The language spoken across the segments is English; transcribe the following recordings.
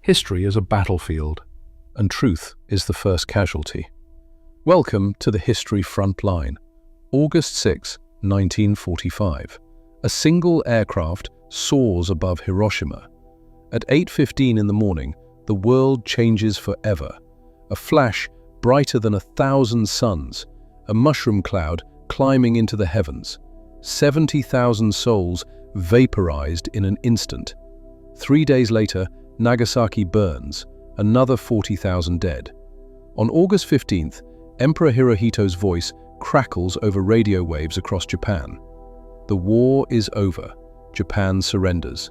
History is a battlefield, and truth is the first casualty. Welcome to the History Frontline. August 6, 1945. A single aircraft soars above Hiroshima. At 8:15 in the morning, the world changes forever. A flash brighter than 1,000 suns, a mushroom cloud climbing into the heavens. 70,000 souls vaporized in an instant. 3 days later, Nagasaki burns, another 40,000 dead. On August 15th, Emperor Hirohito's voice crackles over radio waves across Japan. The war is over, Japan surrenders,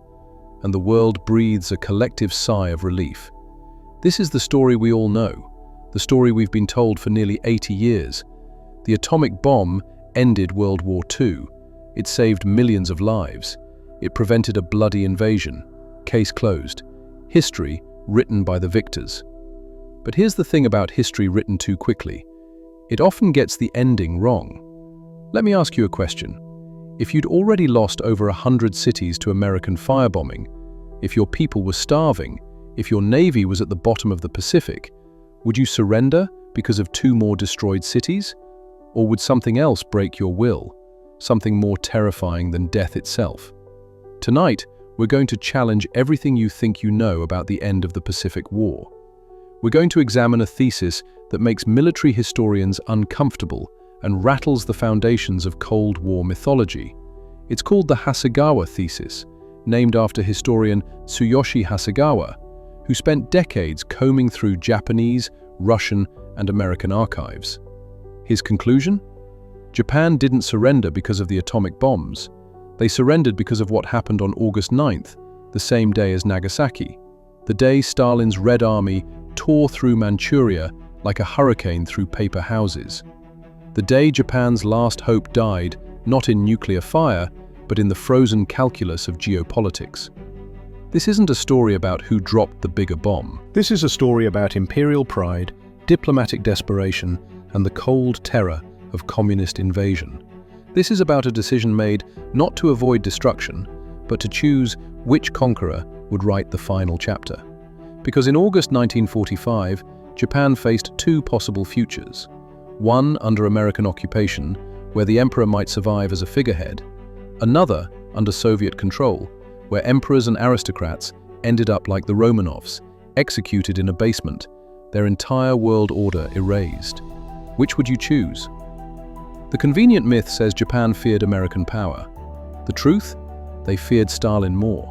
and the world breathes a collective sigh of relief. This is the story we all know, the story we've been told for nearly 80 years. The atomic bomb ended World War II. It saved millions of lives. It prevented a bloody invasion. Case closed. History written by the victors. But here's the thing about history written too quickly. It often gets the ending wrong. Let me ask you a question. If you'd already lost over 100 cities to American firebombing, if your people were starving, if your navy was at the bottom of the Pacific, would you surrender because of 2 more destroyed cities? Or would something else break your will, something more terrifying than death itself? Tonight, we're going to challenge everything you think you know about the end of the Pacific War. We're going to examine a thesis that makes military historians uncomfortable and rattles the foundations of Cold War mythology. It's called the Hasegawa thesis, named after historian Tsuyoshi Hasegawa, who spent decades combing through Japanese, Russian, and American archives. His conclusion? Japan didn't surrender because of the atomic bombs. They surrendered because of what happened on August 9th, the same day as Nagasaki, the day Stalin's Red Army tore through Manchuria like a hurricane through paper houses. The day Japan's last hope died, not in nuclear fire, but in the frozen calculus of geopolitics. This isn't a story about who dropped the bigger bomb. This is a story about imperial pride, diplomatic desperation, and the cold terror of communist invasion. This is about a decision made not to avoid destruction, but to choose which conqueror would write the final chapter. Because in August 1945, Japan faced 2 possible futures. One under American occupation, where the emperor might survive as a figurehead. Another under Soviet control, where emperors and aristocrats ended up like the Romanovs, executed in a basement, their entire world order erased. Which would you choose? The convenient myth says Japan feared American power. The truth? They feared Stalin more.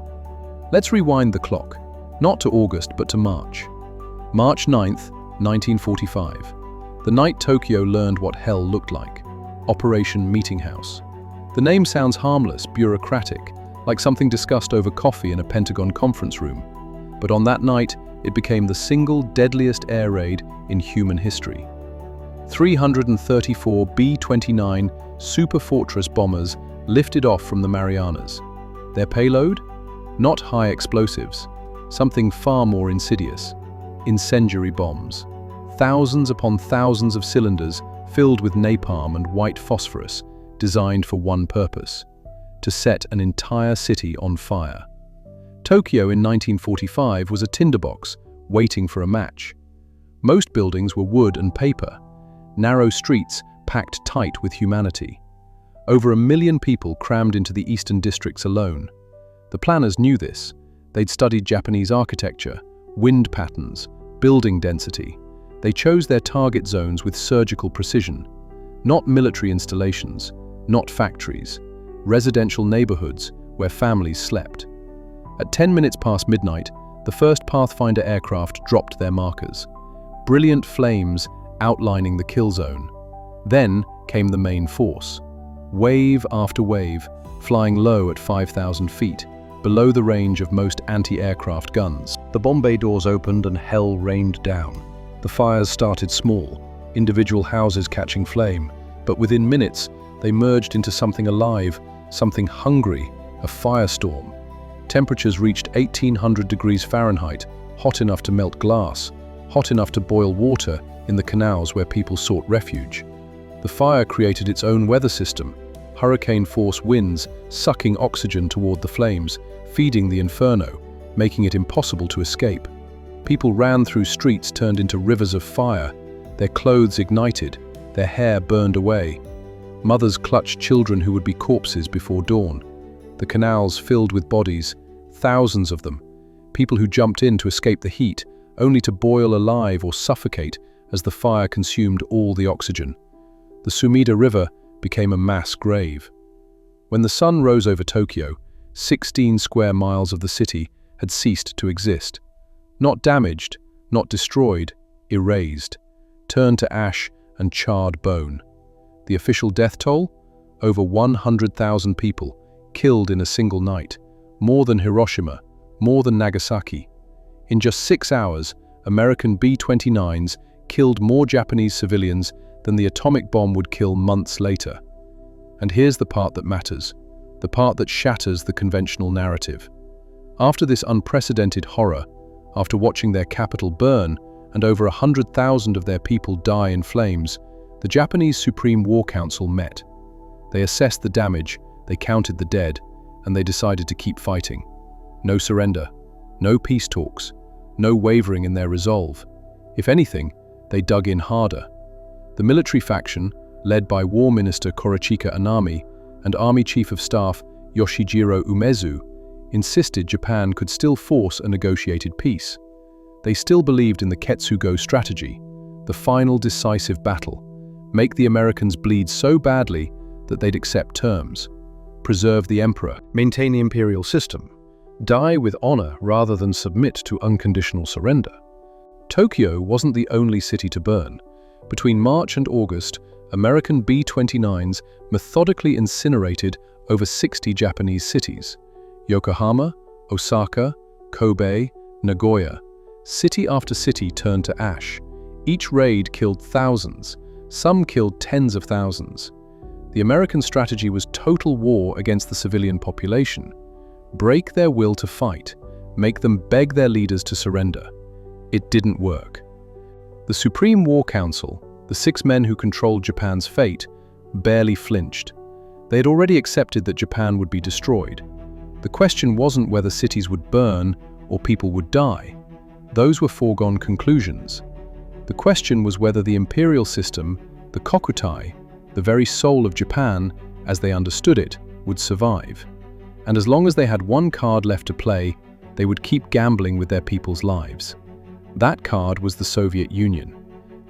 Let's rewind the clock, not to August but to March. March 9th, 1945. The night Tokyo learned what hell looked like. Operation Meeting House. The name sounds harmless, bureaucratic, like something discussed over coffee in a Pentagon conference room. But on that night, it became the single deadliest air raid in human history. 334 B-29 Super Fortress bombers lifted off from the Marianas. Their payload? Not high explosives, something far more insidious. Incendiary bombs. Thousands upon thousands of cylinders filled with napalm and white phosphorus, designed for one purpose: to set an entire city on fire. Tokyo in 1945 was a tinderbox, waiting for a match. Most buildings were wood and paper, narrow streets packed tight with humanity. Over 1 million people crammed into the eastern districts alone. The planners knew this. They'd studied Japanese architecture, wind patterns, building density. They chose their target zones with surgical precision. Not military installations, not factories, residential neighborhoods where families slept. At 10 minutes past midnight, the first Pathfinder aircraft dropped their markers. Brilliant flames outlining the kill zone. Then came the main force. Wave after wave, flying low at 5,000 feet, below the range of most anti-aircraft guns. The bomb bay doors opened and hell rained down. The fires started small, individual houses catching flame, but within minutes, they merged into something alive, something hungry, a firestorm. Temperatures reached 1,800 degrees Fahrenheit, hot enough to melt glass, hot enough to boil water in the canals where people sought refuge. The fire created its own weather system, hurricane-force winds sucking oxygen toward the flames, feeding the inferno, making it impossible to escape. People ran through streets turned into rivers of fire, their clothes ignited, their hair burned away. Mothers clutched children who would be corpses before dawn. The canals filled with bodies, thousands of them, people who jumped in to escape the heat, only to boil alive or suffocate as the fire consumed all the oxygen. The Sumida River became a mass grave. When the sun rose over Tokyo, 16 square miles of the city had ceased to exist. Not damaged, not destroyed, erased, turned to ash and charred bone. The official death toll? Over 100,000 people, killed in a single night, more than Hiroshima, more than Nagasaki. In just 6 hours, American B-29s killed more Japanese civilians than the atomic bomb would kill months later. And here's the part that matters, the part that shatters the conventional narrative. After this unprecedented horror, after watching their capital burn and over 100,000 of their people die in flames, the Japanese Supreme War Council met. They assessed the damage, they counted the dead, and they decided to keep fighting. No surrender, no peace talks, no wavering in their resolve. If anything, they dug in harder. The military faction, led by War Minister Korochika Anami and Army Chief of Staff Yoshijiro Umezu, insisted Japan could still force a negotiated peace. They still believed in the Ketsugo strategy, the final decisive battle, make the Americans bleed so badly that they'd accept terms, preserve the emperor, maintain the imperial system, die with honor rather than submit to unconditional surrender. Tokyo wasn't the only city to burn. Between March and August, American B-29s methodically incinerated over 60 Japanese cities. Yokohama, Osaka, Kobe, Nagoya. City after city turned to ash. Each raid killed thousands. Some killed tens of thousands. The American strategy was total war against the civilian population. Break their will to fight. Make them beg their leaders to surrender. It didn't work. The Supreme War Council, the 6 men who controlled Japan's fate, barely flinched. They had already accepted that Japan would be destroyed. The question wasn't whether cities would burn or people would die. Those were foregone conclusions. The question was whether the imperial system, the Kokutai, the very soul of Japan, as they understood it, would survive. And as long as they had one card left to play, they would keep gambling with their people's lives. That card was the Soviet Union.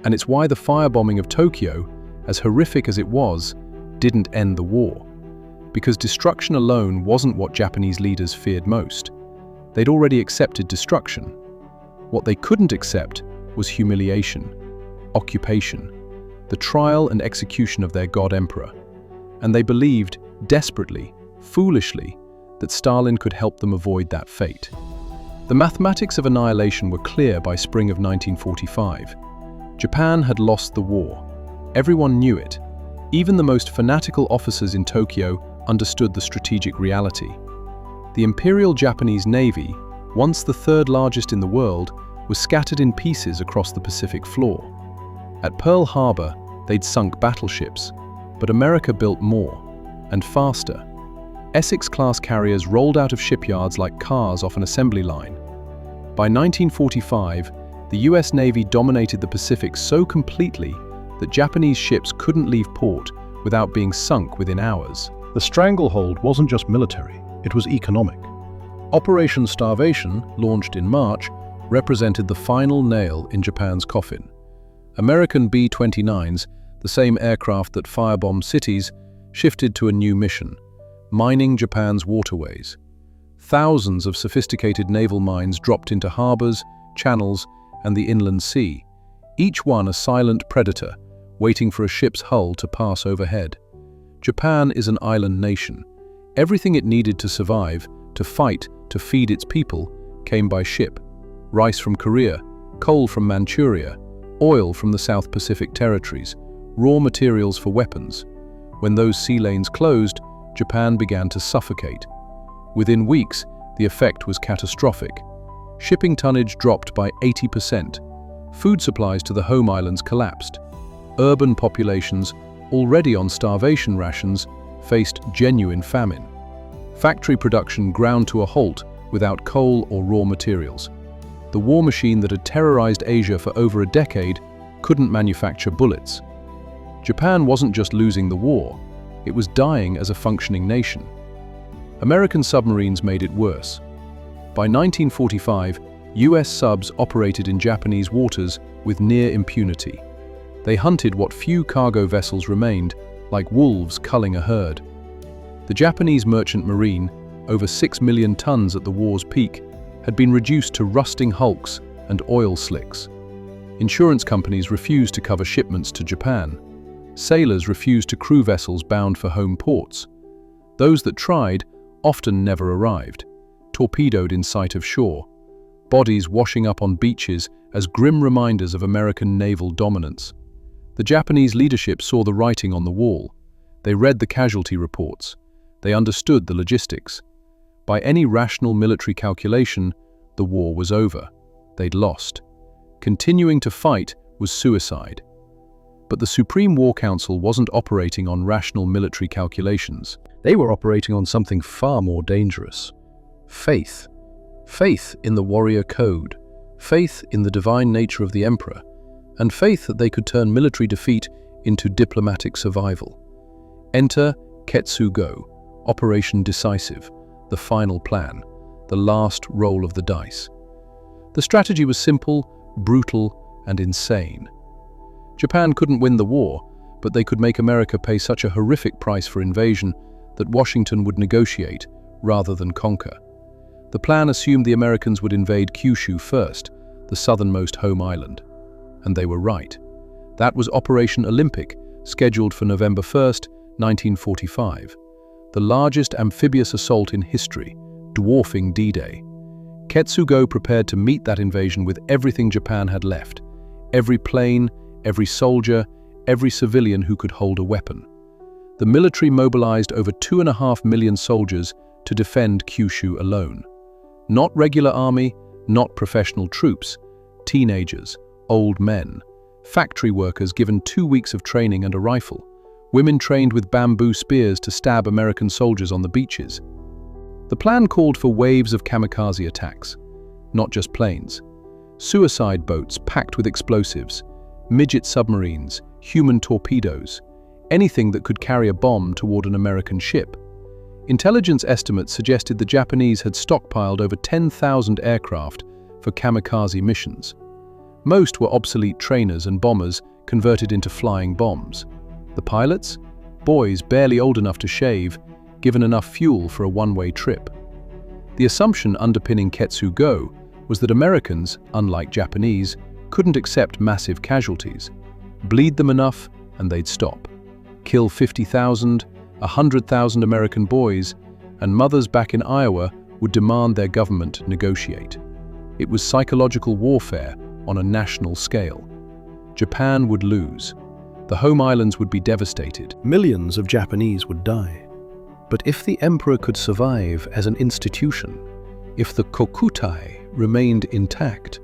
And it's why the firebombing of Tokyo, as horrific as it was, didn't end the war. Because destruction alone wasn't what Japanese leaders feared most. They'd already accepted destruction. What they couldn't accept was humiliation, occupation, the trial and execution of their god emperor. And they believed, desperately, foolishly, that Stalin could help them avoid that fate. The mathematics of annihilation were clear by spring of 1945. Japan had lost the war. Everyone knew it. Even the most fanatical officers in Tokyo understood the strategic reality. The Imperial Japanese Navy, once the third largest in the world, was scattered in pieces across the Pacific floor. At Pearl Harbor, they'd sunk battleships, but America built more, and faster. Essex-class carriers rolled out of shipyards like cars off an assembly line. By 1945, the US Navy dominated the Pacific so completely that Japanese ships couldn't leave port without being sunk within hours. The stranglehold wasn't just military, it was economic. Operation Starvation, launched in March, represented the final nail in Japan's coffin. American B-29s, the same aircraft that firebombed cities, shifted to a new mission: mining Japan's waterways. Thousands of sophisticated naval mines dropped into harbors, channels, and the inland sea, each one a silent predator, waiting for a ship's hull to pass overhead. Japan is an island nation. Everything it needed to survive, to fight, to feed its people, came by ship. Rice from Korea, coal from Manchuria, oil from the South Pacific territories, raw materials for weapons. When those sea lanes closed, Japan began to suffocate. Within weeks, the effect was catastrophic. Shipping tonnage dropped by 80%. Food supplies to the home islands collapsed. Urban populations, already on starvation rations, faced genuine famine. Factory production ground to a halt without coal or raw materials. The war machine that had terrorized Asia for over a decade couldn't manufacture bullets. Japan wasn't just losing the war, it was dying as a functioning nation. American submarines made it worse. By 1945, US subs operated in Japanese waters with near impunity. They hunted what few cargo vessels remained, like wolves culling a herd. The Japanese merchant marine, over 6 million tons at the war's peak, had been reduced to rusting hulks and oil slicks. Insurance companies refused to cover shipments to Japan. Sailors refused to crew vessels bound for home ports. Those that tried often never arrived, torpedoed in sight of shore, bodies washing up on beaches as grim reminders of American naval dominance. The Japanese leadership saw the writing on the wall. They read the casualty reports. They understood the logistics. By any rational military calculation, the war was over. They'd lost. Continuing to fight was suicide. But the Supreme War Council wasn't operating on rational military calculations. They were operating on something far more dangerous. Faith. Faith in the warrior code. Faith in the divine nature of the emperor. And faith that they could turn military defeat into diplomatic survival. Enter Ketsugo, Operation Decisive, the final plan, the last roll of the dice. The strategy was simple, brutal, and insane. Japan couldn't win the war, but they could make America pay such a horrific price for invasion that Washington would negotiate rather than conquer. The plan assumed the Americans would invade Kyushu first, the southernmost home island. And they were right. That was Operation Olympic, scheduled for November 1st, 1945. The largest amphibious assault in history, dwarfing D-Day. Ketsugo prepared to meet that invasion with everything Japan had left. Every plane, every soldier, every civilian who could hold a weapon. The military mobilized over 2.5 million soldiers to defend Kyushu alone. Not regular army, not professional troops, teenagers, old men, factory workers given 2 weeks of training and a rifle, women trained with bamboo spears to stab American soldiers on the beaches. The plan called for waves of kamikaze attacks, not just planes. Suicide boats packed with explosives, midget submarines, human torpedoes, anything that could carry a bomb toward an American ship. Intelligence estimates suggested the Japanese had stockpiled over 10,000 aircraft for kamikaze missions. Most were obsolete trainers and bombers converted into flying bombs. The pilots? Boys barely old enough to shave, given enough fuel for a one-way trip. The assumption underpinning Ketsugo was that Americans, unlike Japanese, couldn't accept massive casualties. Bleed them enough and they'd stop. Kill 50,000, 100,000 American boys, and mothers back in Iowa would demand their government negotiate. It was psychological warfare on a national scale. Japan would lose. The home islands would be devastated. Millions of Japanese would die. But if the emperor could survive as an institution, if the Kokutai remained intact,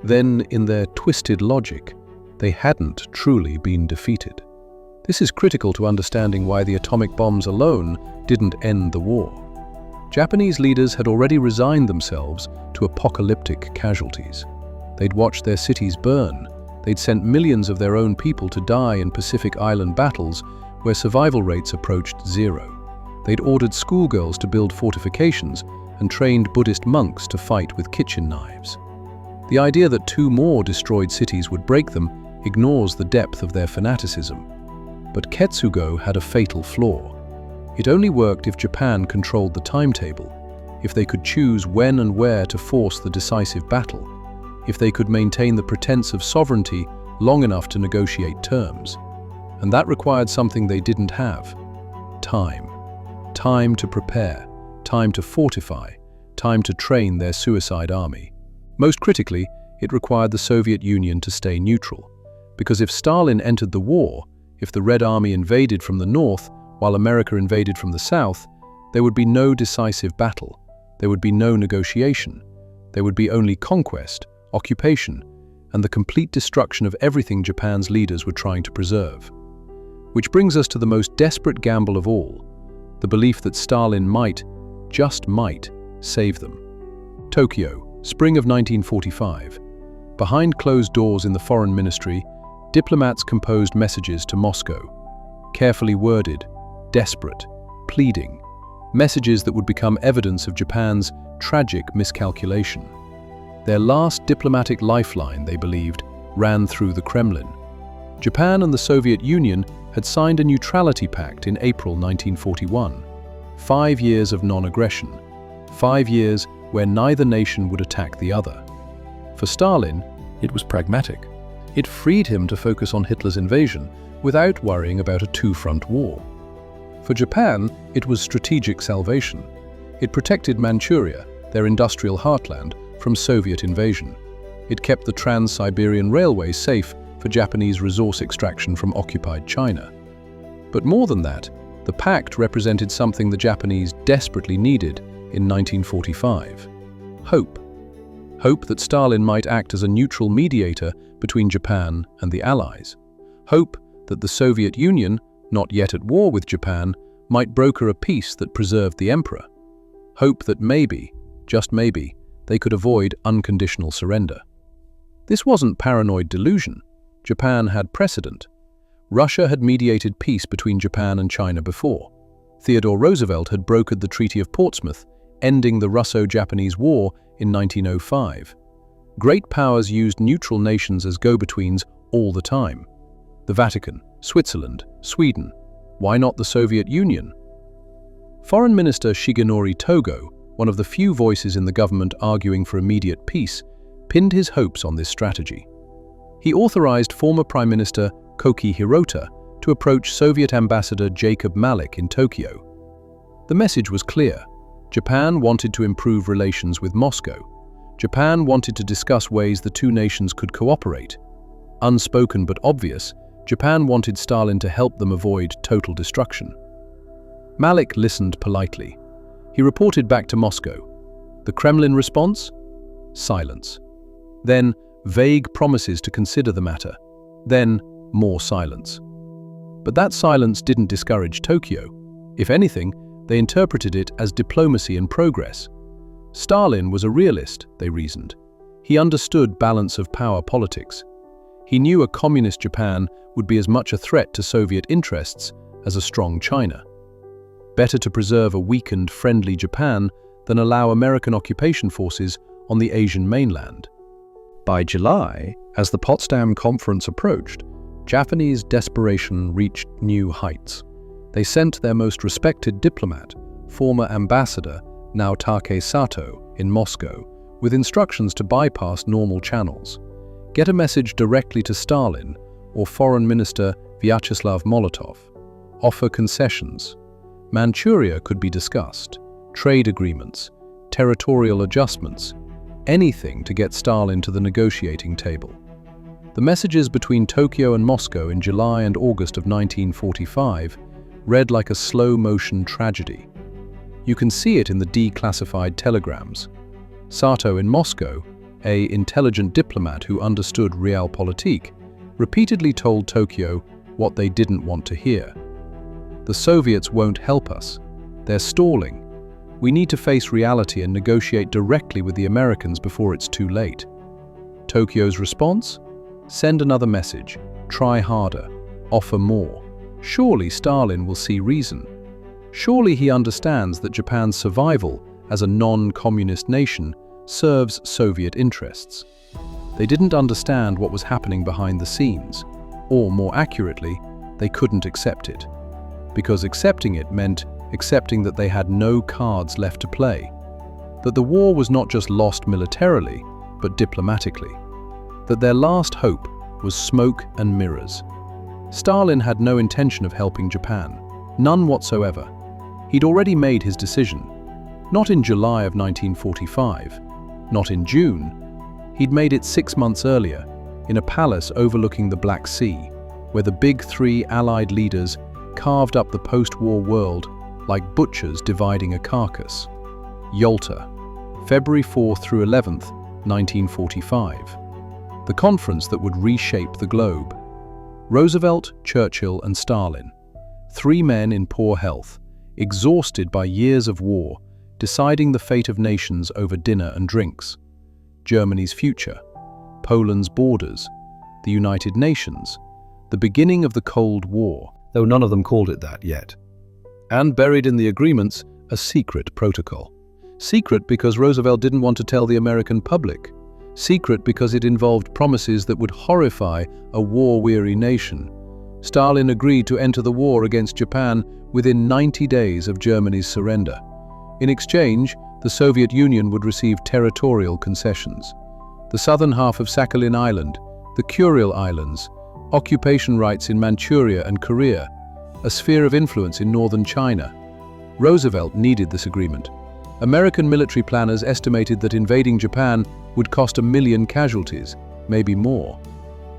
then, in their twisted logic, they hadn't truly been defeated. This is critical to understanding why the atomic bombs alone didn't end the war. Japanese leaders had already resigned themselves to apocalyptic casualties. They'd watched their cities burn. They'd sent millions of their own people to die in Pacific Island battles where survival rates approached zero. They'd ordered schoolgirls to build fortifications and trained Buddhist monks to fight with kitchen knives. The idea that 2 more destroyed cities would break them ignores the depth of their fanaticism. But Ketsugo had a fatal flaw. It only worked if Japan controlled the timetable, if they could choose when and where to force the decisive battle, if they could maintain the pretense of sovereignty long enough to negotiate terms. And that required something they didn't have: time. Time to prepare, time to fortify, time to train their suicide army. Most critically, it required the Soviet Union to stay neutral, because if Stalin entered the war, if the Red Army invaded from the north while America invaded from the south, there would be no decisive battle, there would be no negotiation, there would be only conquest, occupation, and the complete destruction of everything Japan's leaders were trying to preserve. Which brings us to the most desperate gamble of all, the belief that Stalin might, just might, save them. Tokyo, Spring of 1945. Behind closed doors in the Foreign Ministry, diplomats composed messages to Moscow. Carefully worded, desperate, pleading. Messages that would become evidence of Japan's tragic miscalculation. Their last diplomatic lifeline, they believed, ran through the Kremlin. Japan and the Soviet Union had signed a neutrality pact in April 1941. 5 years of non-aggression. 5 years where neither nation would attack the other. For Stalin, it was pragmatic. It freed him to focus on Hitler's invasion without worrying about a two-front war. For Japan, it was strategic salvation. It protected Manchuria, their industrial heartland, from Soviet invasion. It kept the Trans-Siberian Railway safe for Japanese resource extraction from occupied China. But more than that, the pact represented something the Japanese desperately needed in 1945. Hope. Hope that Stalin might act as a neutral mediator between Japan and the Allies. Hope that the Soviet Union, not yet at war with Japan, might broker a peace that preserved the emperor. Hope that maybe, just maybe, they could avoid unconditional surrender. This wasn't paranoid delusion. Japan had precedent. Russia had mediated peace between Japan and China before. Theodore Roosevelt had brokered the Treaty of Portsmouth, ending the Russo-Japanese War in 1905. Great powers used neutral nations as go-betweens all the time. The Vatican, Switzerland, Sweden. Why not the Soviet Union? Foreign Minister Shigenori Togo, one of the few voices in the government arguing for immediate peace, pinned his hopes on this strategy. He authorized former Prime Minister Koki Hirota to approach Soviet Ambassador Jacob Malik in Tokyo. The message was clear. Japan wanted to improve relations with Moscow. Japan wanted to discuss ways the two nations could cooperate. Unspoken but obvious, Japan wanted Stalin to help them avoid total destruction. Malik listened politely. He reported back to Moscow. The Kremlin response? Silence. Then, vague promises to consider the matter. Then, more silence. But that silence didn't discourage Tokyo. If anything, they interpreted it as diplomacy and progress. Stalin was a realist, they reasoned. He understood balance of power politics. He knew a communist Japan would be as much a threat to Soviet interests as a strong China. Better to preserve a weakened, friendly Japan than allow American occupation forces on the Asian mainland. By July, as the Potsdam Conference approached, Japanese desperation reached new heights. They sent their most respected diplomat, former ambassador Naotake Sato, in Moscow, with instructions to bypass normal channels. Get a message directly to Stalin or Foreign Minister Vyacheslav Molotov. Offer concessions. Manchuria could be discussed, trade agreements, territorial adjustments, anything to get Stalin to the negotiating table. The messages between Tokyo and Moscow in July and August of 1945 read like a slow-motion tragedy. You can see it in the declassified telegrams. Sato in Moscow, an intelligent diplomat who understood realpolitik, repeatedly told Tokyo what they didn't want to hear. The Soviets won't help us. They're stalling. We need to face reality and negotiate directly with the Americans before it's too late. Tokyo's response? Send another message. Try harder. Offer more. Surely Stalin will see reason. Surely he understands that Japan's survival as a non-communist nation serves Soviet interests. They didn't understand what was happening behind the scenes, or more accurately, they couldn't accept it. Because accepting it meant accepting that they had no cards left to play, that the war was not just lost militarily, but diplomatically, that their last hope was smoke and mirrors. Stalin had no intention of helping Japan, none whatsoever. He'd already made his decision. Not in July of 1945, not in June. He'd made it 6 months earlier, in a palace overlooking the Black Sea, where the big three Allied leaders carved up the post-war world like butchers dividing a carcass. Yalta, February 4th through 11th, 1945. The conference that would reshape the globe. Roosevelt, Churchill, and Stalin, 3 men in poor health, exhausted by years of war, deciding the fate of nations over dinner and drinks. Germany's future, Poland's borders, the United Nations, the beginning of the Cold War, though none of them called it that yet. and buried in the agreements, a secret protocol. Secret because Roosevelt didn't want to tell the American public. Secret because it involved promises that would horrify a war-weary nation. Stalin agreed to enter the war against Japan within 90 days of Germany's surrender. In exchange, the Soviet Union would receive territorial concessions. The southern half of Sakhalin Island, the Kuril Islands, occupation rights in Manchuria and Korea, a sphere of influence in northern China. Roosevelt needed this agreement. American military planners estimated that invading Japan would cost 1 million casualties, maybe more.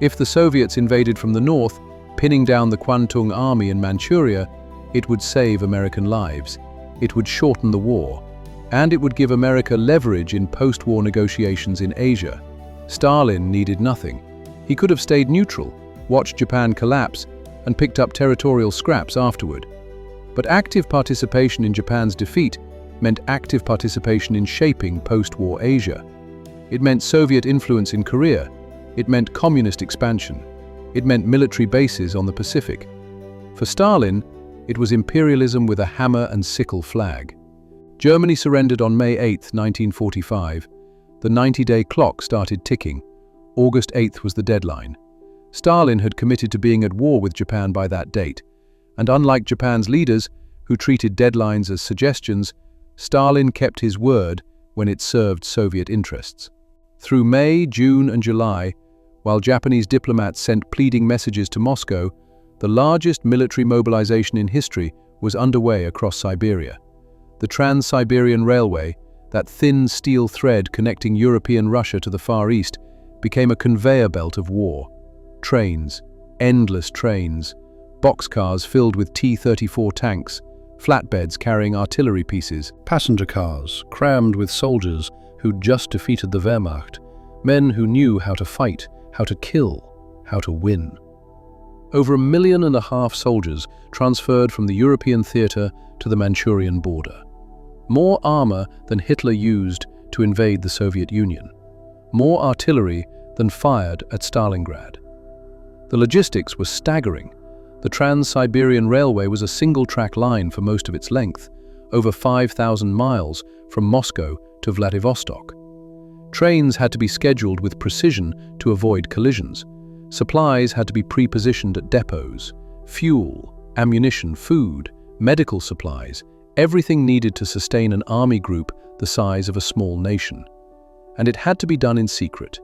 If the Soviets invaded from the north, pinning down the Kwantung Army in Manchuria, it would save American lives, it would shorten the war, and it would give America leverage in post-war negotiations in Asia. Stalin needed nothing. He could have stayed neutral, watched Japan collapse, and picked up territorial scraps afterward. But active participation in Japan's defeat meant active participation in shaping post-war Asia. It meant Soviet influence in Korea. It meant communist expansion. It meant military bases on the Pacific. For Stalin, it was imperialism with a hammer and sickle flag. Germany surrendered on May 8, 1945. The 90-day clock started ticking. August 8th was the deadline. Stalin had committed to being at war with Japan by that date, and unlike Japan's leaders, who treated deadlines as suggestions, Stalin kept his word when it served Soviet interests. Through May, June, and July, while Japanese diplomats sent pleading messages to Moscow, the largest military mobilization in history was underway across Siberia. The Trans-Siberian Railway, that thin steel thread connecting European Russia to the Far East, became a conveyor belt of war. Trains, endless trains, boxcars filled with T-34 tanks, flatbeds carrying artillery pieces, Passenger cars, crammed with soldiers who'd just defeated the Wehrmacht, men who knew how to fight, how to kill, how to win. Over 1.5 million soldiers transferred from the European theatre to the Manchurian border. More armor than Hitler used to invade the Soviet Union. More artillery than fired at Stalingrad. The logistics were staggering. The Trans-Siberian Railway was a single-track line for most of its length, over 5,000 miles from Moscow to Vladivostok. Trains had to be scheduled with precision to avoid collisions. Supplies had to be pre-positioned at depots. Fuel, ammunition, food, medical supplies, everything needed to sustain an army group the size of a small nation. And it had to be done in secret,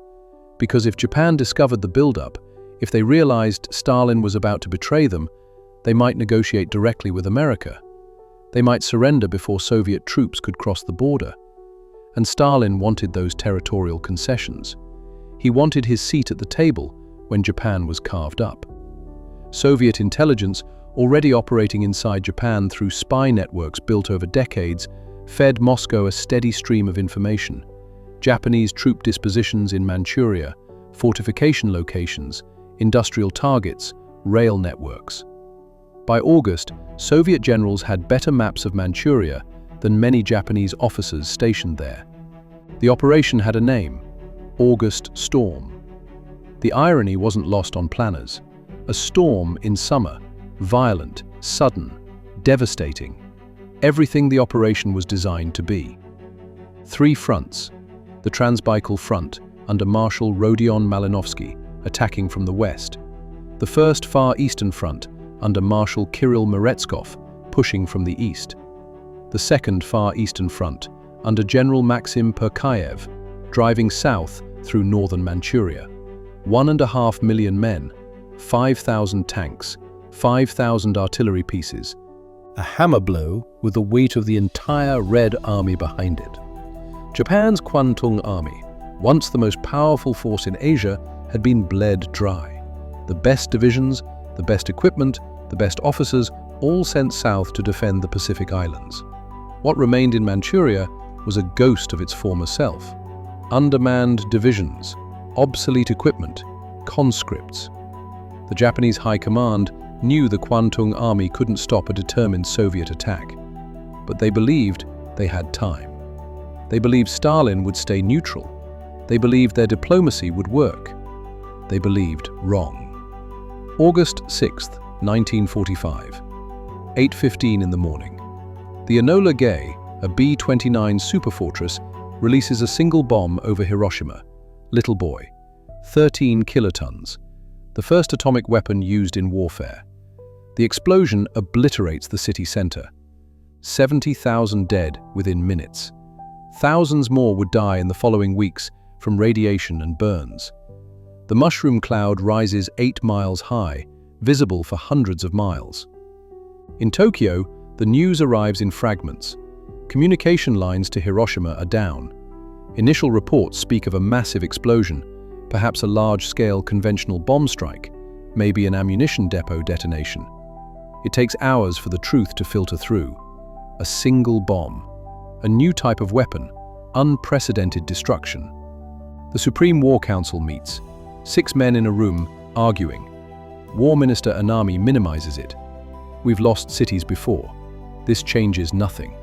because if Japan discovered the buildup, if they realized Stalin was about to betray them, they might negotiate directly with America. They might surrender before Soviet troops could cross the border. And Stalin wanted those territorial concessions. He wanted his seat at the table when Japan was carved up. Soviet intelligence, already operating inside Japan through spy networks built over decades, fed Moscow a steady stream of information. Japanese troop dispositions in Manchuria, fortification locations, industrial targets, rail networks. By August, Soviet generals had better maps of Manchuria than many Japanese officers stationed there. The operation had a name: August Storm. The irony wasn't lost on planners. A storm in summer, violent, sudden, devastating. Everything the operation was designed to be. 3 fronts: the Transbaikal Front, under Marshal Rodion Malinovsky, attacking from the west. The First Far Eastern Front, under Marshal Kirill Meretskov, pushing from the east. The Second Far Eastern Front, under General Maxim Perkayev, driving south through northern Manchuria. 1.5 million men, 5,000 tanks, 5,000 artillery pieces. A hammer blow with the weight of the entire Red Army behind it. Japan's Kwantung Army, once the most powerful force in Asia, had been bled dry. The best divisions, the best equipment, the best officers, all sent south to defend the Pacific Islands. What remained in Manchuria was a ghost of its former self. Undermanned divisions, obsolete equipment, conscripts. The Japanese High Command knew the Kwantung Army couldn't stop a determined Soviet attack, but they believed they had time. They believed Stalin would stay neutral. They believed their diplomacy would work. They believed wrong. August 6, 1945, 8:15 in the morning. The Enola Gay, a B-29 superfortress, releases a single bomb over Hiroshima. Little boy. 13 kilotons. The first atomic weapon used in warfare. The explosion obliterates the city center. 70,000 dead within minutes. Thousands more would die in the following weeks from radiation and burns. The mushroom cloud rises 8 miles high, visible for hundreds of miles. In Tokyo, the news arrives in fragments. Communication lines to Hiroshima are down. Initial reports speak of a massive explosion, perhaps a large-scale conventional bomb strike, maybe an ammunition depot detonation. It takes hours for the truth to filter through. A single bomb. A new type of weapon. Unprecedented destruction. The Supreme War Council meets. 6 men in a room, arguing. War Minister Anami minimizes it. We've lost cities before. This changes nothing.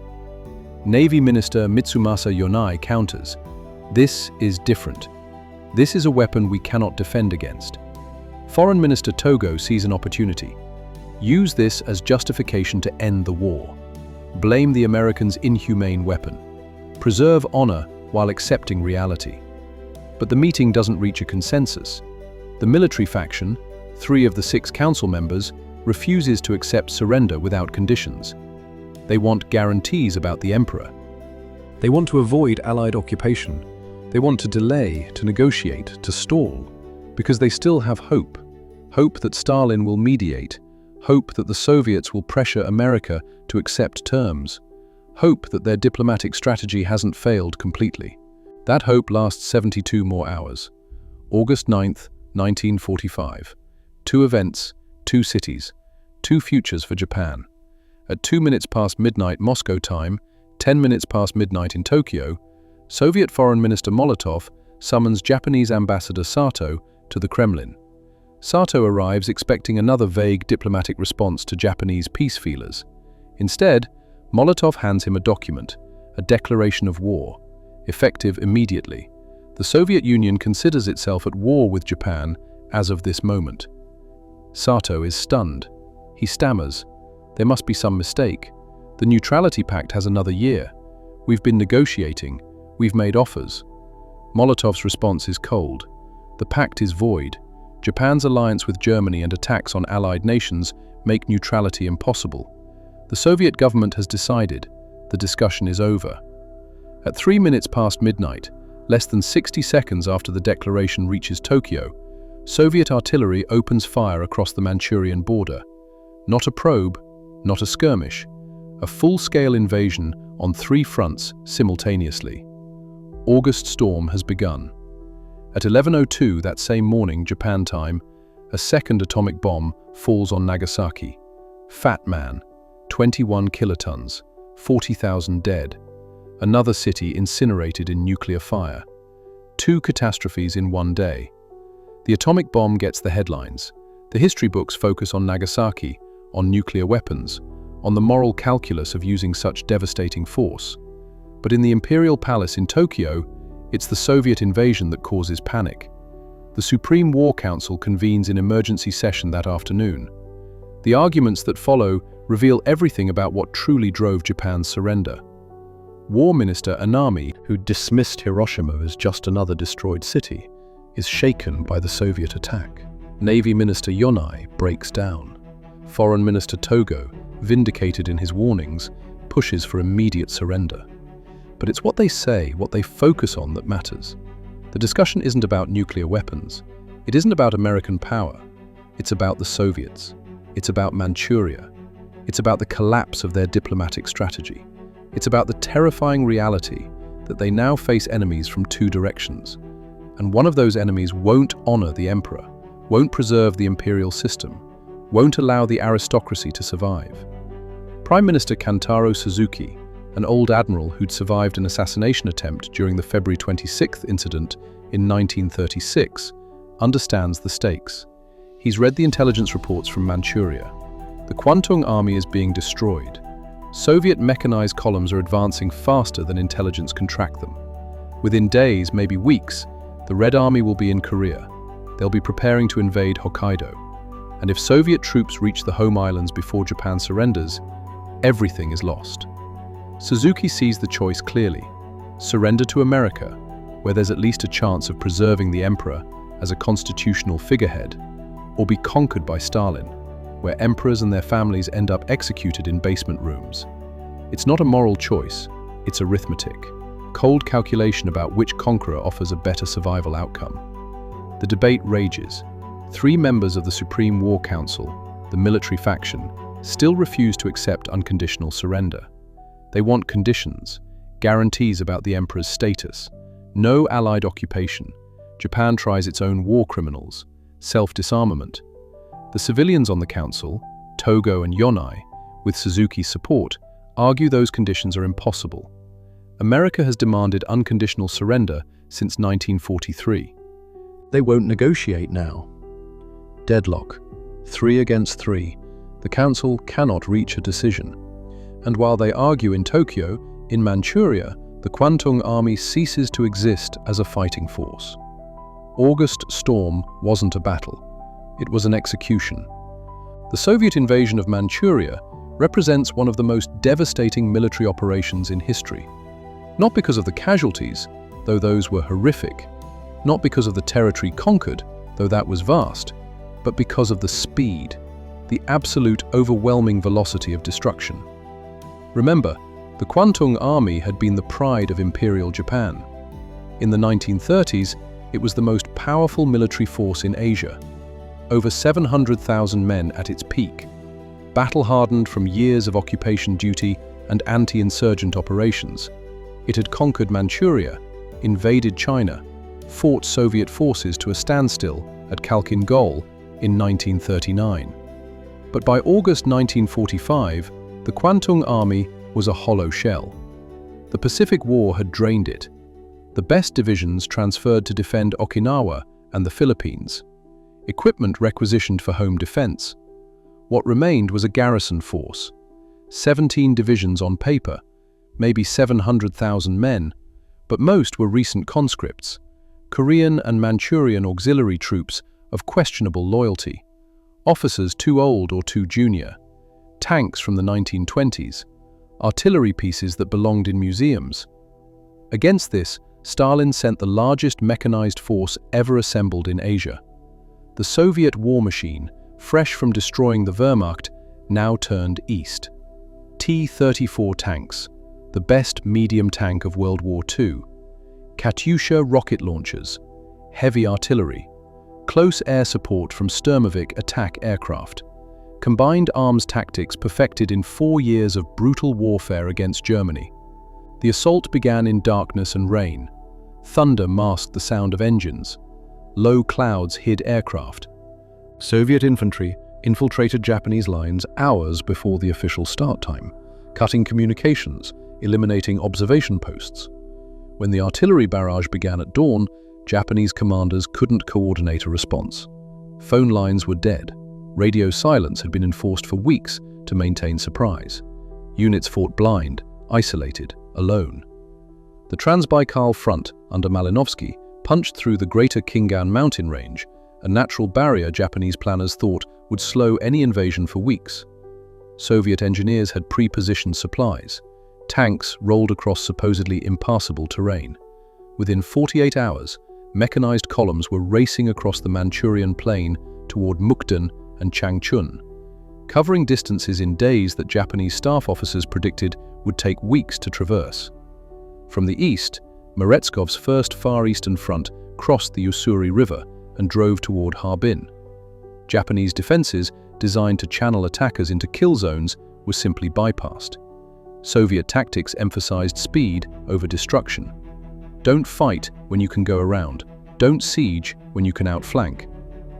Navy Minister Mitsumasa Yonai counters. This is different. This is a weapon we cannot defend against. Foreign Minister Togo sees an opportunity. Use this as justification to end the war. Blame the Americans' inhumane weapon. Preserve honor while accepting reality. But the meeting doesn't reach a consensus. The military faction, 3 of the 6 council members, refuses to accept surrender without conditions. They want guarantees about the emperor. They want to avoid Allied occupation. They want to delay, to negotiate, to stall, because they still have hope. Hope that Stalin will mediate. Hope that the Soviets will pressure America to accept terms. Hope that their diplomatic strategy hasn't failed completely. That hope lasts 72 more hours. August 9th, 1945. 2 events, 2 cities, 2 futures for Japan. At 2 minutes past midnight Moscow time, 10 minutes past midnight in Tokyo, Soviet Foreign Minister Molotov summons Japanese Ambassador Sato to the Kremlin. Sato arrives expecting another vague diplomatic response to Japanese peace feelers. Instead, Molotov hands him a document, a declaration of war, effective immediately. The Soviet Union considers itself at war with Japan as of this moment. Sato is stunned. He stammers. There must be some mistake. The Neutrality Pact has another year. We've been negotiating. We've made offers. Molotov's response is cold. The pact is void. Japan's alliance with Germany and attacks on allied nations make neutrality impossible. The Soviet government has decided. The discussion is over. At 3 minutes past midnight, less than 60 seconds after the declaration reaches Tokyo, Soviet artillery opens fire across the Manchurian border. Not a probe, not a skirmish, a full-scale invasion on 3 fronts simultaneously. August storm has begun. At 11:02 that same morning, Japan time, a second atomic bomb falls on Nagasaki. Fat Man, 21 kilotons, 40,000 dead. Another city incinerated in nuclear fire. 2 catastrophes in one day. The atomic bomb gets the headlines. The history books focus on Nagasaki, on nuclear weapons, on the moral calculus of using such devastating force. But in the Imperial Palace in Tokyo, it's the Soviet invasion that causes panic. The Supreme War Council convenes in emergency session that afternoon. The arguments that follow reveal everything about what truly drove Japan's surrender. War Minister Anami, who dismissed Hiroshima as just another destroyed city, is shaken by the Soviet attack. Navy Minister Yonai breaks down. Foreign Minister Togo, vindicated in his warnings, pushes for immediate surrender. But it's what they say, what they focus on, that matters. The discussion isn't about nuclear weapons. It isn't about American power. It's about the Soviets. It's about Manchuria. It's about the collapse of their diplomatic strategy. It's about the terrifying reality that they now face enemies from 2 directions. And one of those enemies won't honor the emperor, won't preserve the imperial system, won't allow the aristocracy to survive. Prime Minister Kantaro Suzuki, an old admiral who'd survived an assassination attempt during the February 26th incident in 1936, understands the stakes. He's read the intelligence reports from Manchuria. The Kwantung army is being destroyed. Soviet mechanized columns are advancing faster than intelligence can track them. Within days, maybe weeks, The Red Army will be in Korea. They'll be preparing to invade Hokkaido. And if Soviet troops reach the home islands before Japan surrenders, everything is lost. Suzuki sees the choice clearly. Surrender to America, where there's at least a chance of preserving the emperor as a constitutional figurehead, or be conquered by Stalin, where emperors and their families end up executed in basement rooms. It's not a moral choice, it's arithmetic. Cold calculation about which conqueror offers a better survival outcome. The debate rages. 3 members of the Supreme War Council, the military faction, still refuse to accept unconditional surrender. They want conditions, guarantees about the emperor's status, no Allied occupation. Japan tries its own war criminals, self-disarmament. The civilians on the council, Togo and Yonai, with Suzuki's support, argue those conditions are impossible. America has demanded unconditional surrender since 1943. They won't negotiate now. Deadlock. 3 against 3. The council cannot reach a decision. And while they argue in Tokyo, in Manchuria, the Kwantung Army ceases to exist as a fighting force. August Storm wasn't a battle. It was an execution. The Soviet invasion of Manchuria represents one of the most devastating military operations in history. Not because of the casualties, though those were horrific, not because of the territory conquered, though that was vast, but because of the speed, the absolute overwhelming velocity of destruction. Remember, the Kwantung Army had been the pride of Imperial Japan. In the 1930s, it was the most powerful military force in Asia. Over 700,000 men at its peak, battle-hardened from years of occupation duty and anti-insurgent operations. It had conquered Manchuria, invaded China, fought Soviet forces to a standstill at Khalkhin Gol in 1939. But by August 1945, the Kwantung Army was a hollow shell. The Pacific War had drained it. The best divisions transferred to defend Okinawa and the Philippines. Equipment requisitioned for home defense. What remained was a garrison force. 17 divisions on paper, maybe 700,000 men, but most were recent conscripts, Korean and Manchurian auxiliary troops of questionable loyalty, officers too old or too junior, tanks from the 1920s, artillery pieces that belonged in museums. Against this, Stalin sent the largest mechanized force ever assembled in Asia. The Soviet war machine, fresh from destroying the Wehrmacht, now turned east. T-34 tanks, the best medium tank of World War II, Katyusha rocket launchers, heavy artillery, close air support from Sturmovik attack aircraft, combined arms tactics perfected in 4 years of brutal warfare against Germany. The assault began in darkness and rain. Thunder masked the sound of engines. Low clouds hid aircraft. Soviet infantry infiltrated Japanese lines hours before the official start time, cutting communications, eliminating observation posts. When the artillery barrage began at dawn, Japanese commanders couldn't coordinate a response. Phone lines were dead. Radio silence had been enforced for weeks to maintain surprise. Units fought blind, isolated, alone. The Transbaikal front under Malinovsky punched through the greater Khingan mountain range, a natural barrier Japanese planners thought would slow any invasion for weeks. Soviet engineers had pre-positioned supplies. Tanks rolled across supposedly impassable terrain. Within 48 hours, mechanized columns were racing across the Manchurian plain toward Mukden and Changchun, covering distances in days that Japanese staff officers predicted would take weeks to traverse. From the east, Merezkov's first Far Eastern Front crossed the Ussuri River and drove toward Harbin. Japanese defenses, designed to channel attackers into kill zones, were simply bypassed. Soviet tactics emphasized speed over destruction. Don't fight when you can go around. Don't siege when you can outflank.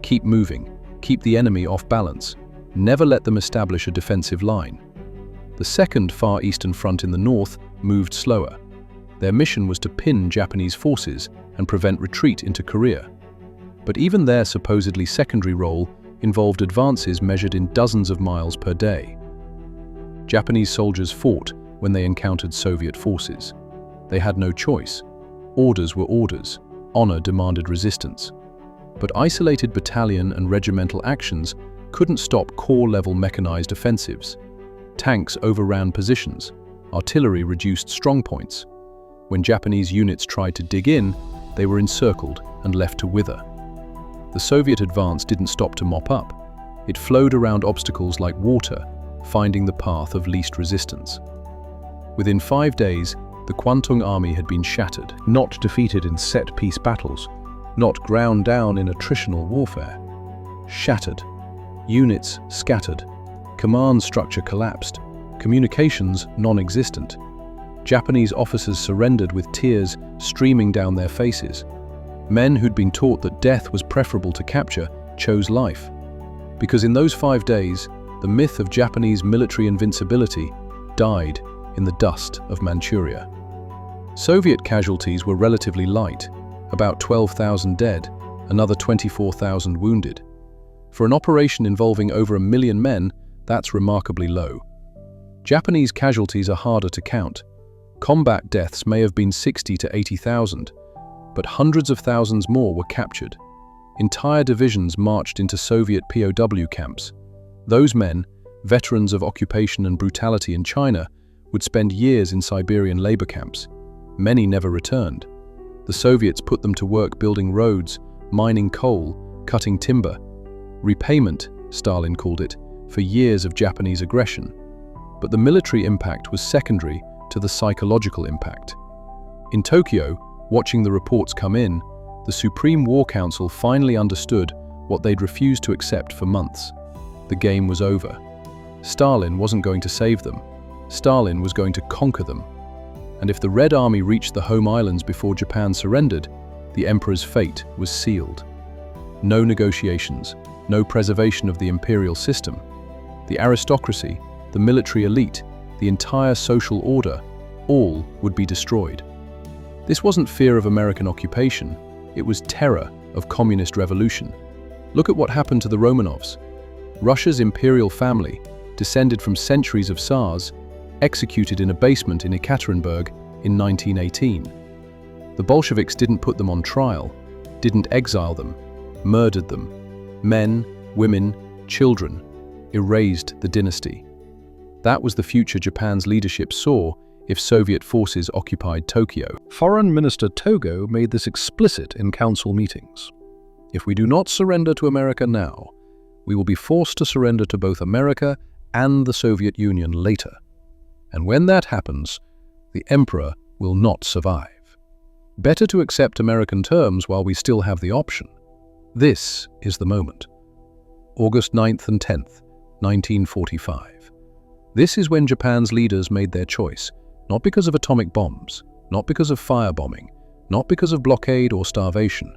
Keep moving. Keep the enemy off balance. Never let them establish a defensive line. The second Far Eastern Front in the north moved slower. Their mission was to pin Japanese forces and prevent retreat into Korea. But even their supposedly secondary role involved advances measured in dozens of miles per day. Japanese soldiers fought when they encountered Soviet forces. They had no choice. Orders were orders. Honor demanded resistance. But isolated battalion and regimental actions couldn't stop corps-level mechanized offensives. Tanks overran positions, artillery reduced strongpoints. When Japanese units tried to dig in, they were encircled and left to wither. The Soviet advance didn't stop to mop up. It flowed around obstacles like water, finding the path of least resistance. Within 5 days, the Kwantung Army had been shattered, Not defeated in set-piece battles, not ground down in attritional warfare. Shattered. Units scattered. Command structure collapsed. Communications non-existent. Japanese officers surrendered with tears streaming down their faces. Men who'd been taught that death was preferable to capture chose life. Because in those 5 days, the myth of Japanese military invincibility died in the dust of Manchuria. Soviet casualties were relatively light, about 12,000 dead, another 24,000 wounded. For an operation involving over 1 million men, that's remarkably low. Japanese casualties are harder to count. Combat deaths may have been 60 to 80,000, but hundreds of thousands more were captured. Entire divisions marched into Soviet POW camps. Those men, veterans of occupation and brutality in China, would spend years in Siberian labor camps. Many never returned. The Soviets put them to work building roads, mining coal, cutting timber. Repayment, Stalin called it, for years of Japanese aggression. But the military impact was secondary to the psychological impact. In Tokyo, watching the reports come in, the Supreme War Council finally understood what they'd refused to accept for months. The game was over. Stalin wasn't going to save them. Stalin was going to conquer them. And if the Red Army reached the home islands before Japan surrendered, the Emperor's fate was sealed. No negotiations, no preservation of the imperial system. The aristocracy, the military elite, the entire social order, all would be destroyed. This wasn't fear of American occupation, it was terror of communist revolution. Look at what happened to the Romanovs. Russia's imperial family, descended from centuries of Tsars, executed in a basement in Ekaterinburg in 1918. The Bolsheviks didn't put them on trial, didn't exile them, murdered them. Men, women, children, erased the dynasty. That was the future Japan's leadership saw if Soviet forces occupied Tokyo. Foreign Minister Togo made this explicit in council meetings. If we do not surrender to America now, we will be forced to surrender to both America and the Soviet Union later. And when that happens, the Emperor will not survive. Better to accept American terms while we still have the option. This is the moment. August 9th and 10th, 1945. This is when Japan's leaders made their choice, not because of atomic bombs, not because of firebombing, not because of blockade or starvation,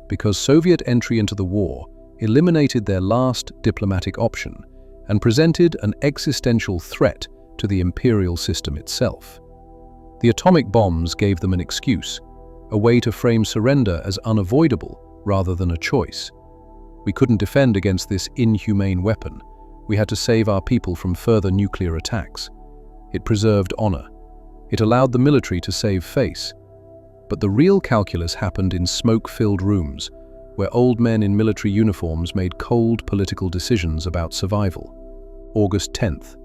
because Soviet entry into the war eliminated their last diplomatic option and presented an existential threat to the imperial system itself. The atomic bombs gave them an excuse, a way to frame surrender as unavoidable rather than a choice. We couldn't defend against this inhumane weapon. We had to save our people from further nuclear attacks. It preserved honor. It allowed the military to save face. But the real calculus happened in smoke-filled rooms, where old men in military uniforms made cold political decisions about survival. August 10th.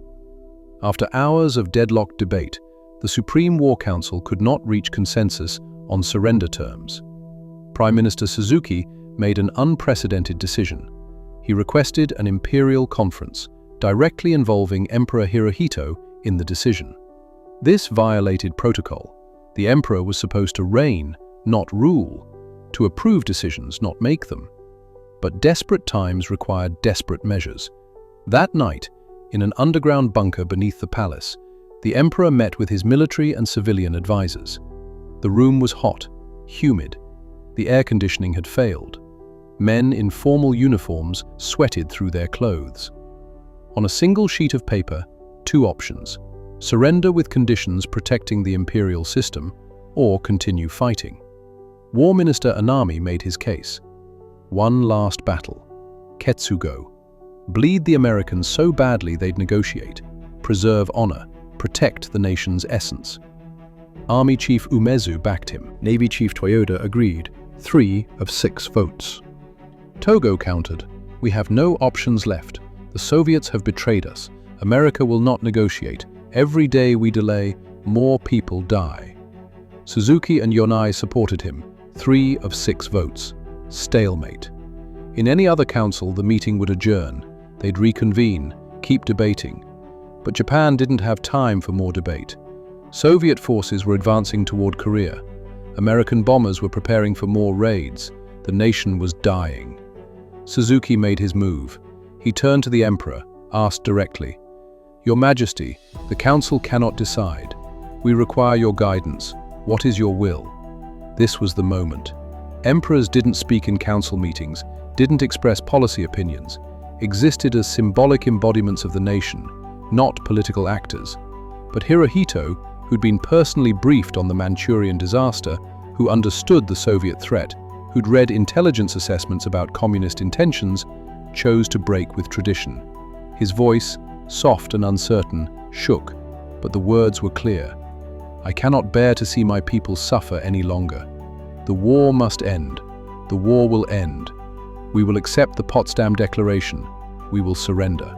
After hours of deadlocked debate, the Supreme War Council could not reach consensus on surrender terms. Prime Minister Suzuki made an unprecedented decision. He requested an imperial conference, directly involving Emperor Hirohito in the decision. This violated protocol. The emperor was supposed to reign, not rule, to approve decisions, not make them. But desperate times required desperate measures. That night, in an underground bunker beneath the palace, the emperor met with his military and civilian advisors. The room was hot, humid. The air conditioning had failed. Men in formal uniforms sweated through their clothes. On a single sheet of paper, two options: surrender with conditions protecting the imperial system, or continue fighting. War Minister Anami made his case. One last battle. Ketsugo. Bleed the Americans so badly they'd negotiate. Preserve honor. Protect the nation's essence. Army Chief Umezu backed him. Navy Chief Toyoda agreed. 3 of 6 votes. Togo countered, "We have no options left. The Soviets have betrayed us. America will not negotiate. Every day we delay, more people die." Suzuki and Yonai supported him, 3 of 6 votes. Stalemate. In any other council, the meeting would adjourn. They'd reconvene, keep debating. But Japan didn't have time for more debate. Soviet forces were advancing toward Korea. American bombers were preparing for more raids. The nation was dying. Suzuki made his move. He turned to the emperor, asked directly, "Your Majesty, the council cannot decide. We require your guidance. What is your will?" This was the moment. Emperors didn't speak in council meetings, didn't express policy opinions, existed as symbolic embodiments of the nation, not political actors. But Hirohito, who'd been personally briefed on the Manchurian disaster, who understood the Soviet threat, who'd read intelligence assessments about communist intentions, chose to break with tradition. His voice, soft and uncertain, shook, but the words were clear. "I cannot bear to see my people suffer any longer. The war must end. The war will end. We will accept the Potsdam Declaration. We will surrender."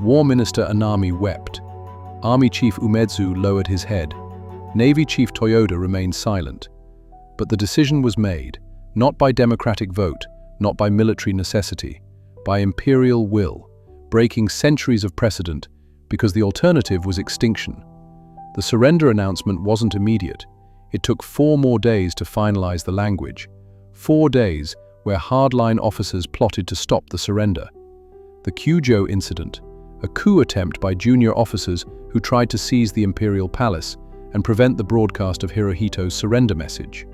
War Minister Anami wept. Army Chief Umezu lowered his head. Navy Chief Toyoda remained silent. But the decision was made, not by democratic vote, not by military necessity, by imperial will, breaking centuries of precedent, because the alternative was extinction. The surrender announcement wasn't immediate. It took 4 more days to finalize the language. 4 days where hardline officers plotted to stop the surrender. The Kyujo incident, a coup attempt by junior officers who tried to seize the imperial palace and prevent the broadcast of Hirohito's surrender message.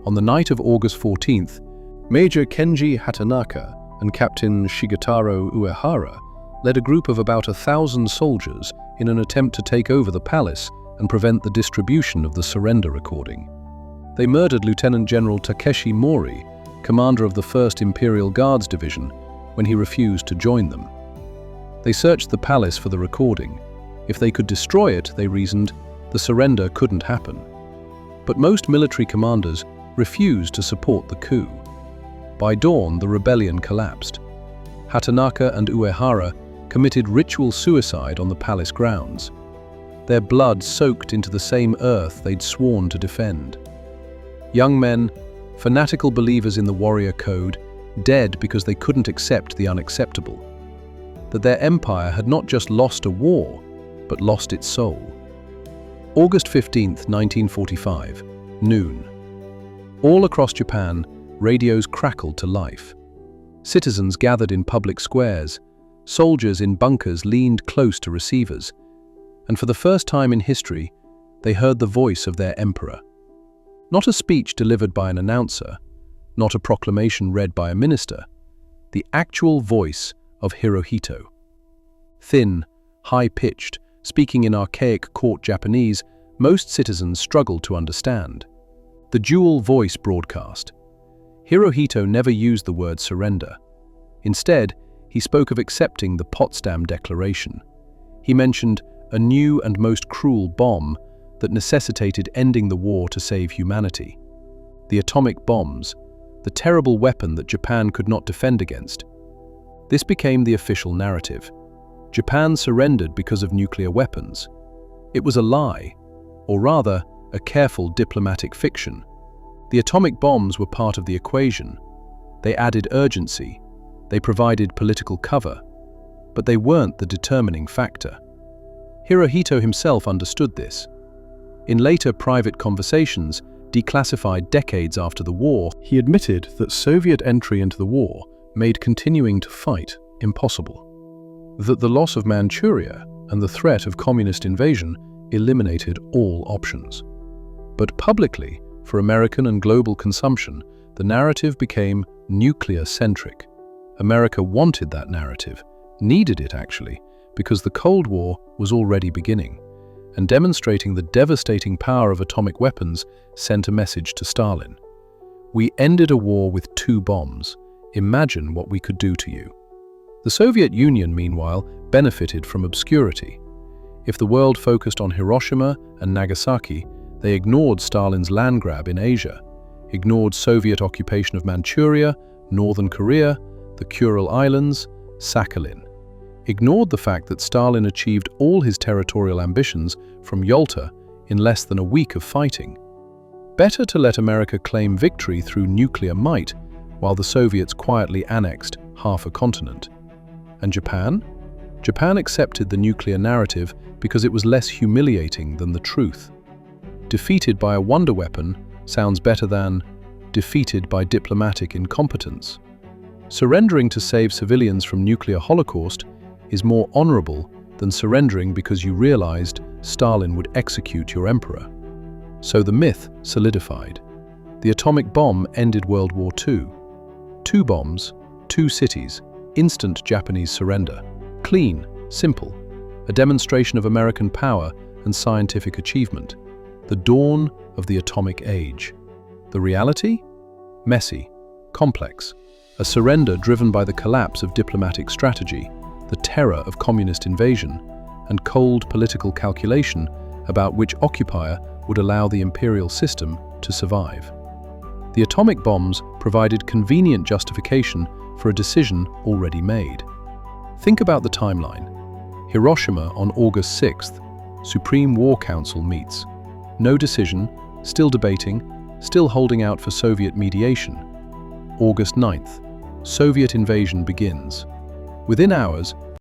On the night of August 14th, Major Kenji Hatanaka and Captain Shigetaro Uehara led a group of about 1,000 soldiers in an attempt to take over the palace and prevent the distribution of the surrender recording. They murdered Lieutenant General Takeshi Mori, commander of the 1st Imperial Guards Division, when he refused to join them. They searched the palace for the recording. If they could destroy it, they reasoned, the surrender couldn't happen. But most military commanders refused to support the coup. By dawn, the rebellion collapsed. Hatanaka and Uehara committed ritual suicide on the palace grounds. Their blood soaked into the same earth they'd sworn to defend. Young men, fanatical believers in the warrior code, dead because they couldn't accept the unacceptable. That their empire had not just lost a war, but lost its soul. August 15th, 1945, noon. All across Japan, radios crackled to life. Citizens gathered in public squares. Soldiers in bunkers leaned close to receivers. And for the first time in history, they heard the voice of their emperor. Not a speech delivered by an announcer, not a proclamation read by a minister, the actual voice of Hirohito. Thin, high-pitched, speaking in archaic court Japanese, most citizens struggled to understand. The dual voice broadcast. Hirohito never used the word surrender. Instead, he spoke of accepting the Potsdam Declaration. He mentioned a new and most cruel bomb that necessitated ending the war to save humanity. The atomic bombs, the terrible weapon that Japan could not defend against. This became the official narrative. Japan surrendered because of nuclear weapons. It was a lie, or rather, a careful diplomatic fiction. The atomic bombs were part of the equation. They added urgency. They provided political cover. But they weren't the determining factor. Hirohito himself understood this. In later private conversations, declassified decades after the war, he admitted that Soviet entry into the war made continuing to fight impossible. That the loss of Manchuria and the threat of communist invasion eliminated all options. But publicly, for American and global consumption, the narrative became nuclear-centric. America wanted that narrative, needed it actually, because the Cold War was already beginning, and demonstrating the devastating power of atomic weapons sent a message to Stalin. "We ended a war with 2 bombs. Imagine what we could do to you." The Soviet Union, meanwhile, benefited from obscurity. If the world focused on Hiroshima and Nagasaki, they ignored Stalin's land grab in Asia. ignored Soviet occupation of Manchuria, Northern Korea, the Kuril Islands, Sakhalin. Ignored the fact that Stalin achieved all his territorial ambitions from Yalta in less than a week of fighting. Better to let America claim victory through nuclear might, while the Soviets quietly annexed half a continent. And Japan? Japan accepted the nuclear narrative because it was less humiliating than the truth. Defeated by a wonder weapon sounds better than defeated by diplomatic incompetence. Surrendering to save civilians from nuclear holocaust is more honorable than surrendering because you realized Stalin would execute your emperor. So the myth solidified. The atomic bomb ended World War II. 2 bombs, 2 cities, instant Japanese surrender. Clean, simple, a demonstration of American power and scientific achievement. The dawn of the atomic age. The reality? Messy, complex, a surrender driven by the collapse of diplomatic strategy, the terror of communist invasion, and cold political calculation about which occupier would allow the imperial system to survive. The atomic bombs provided convenient justification for a decision already made. Think about the timeline. Hiroshima on August 6th, Supreme War Council meets. No decision, still debating, still holding out for Soviet mediation. August 9th, Soviet invasion begins. Within hours,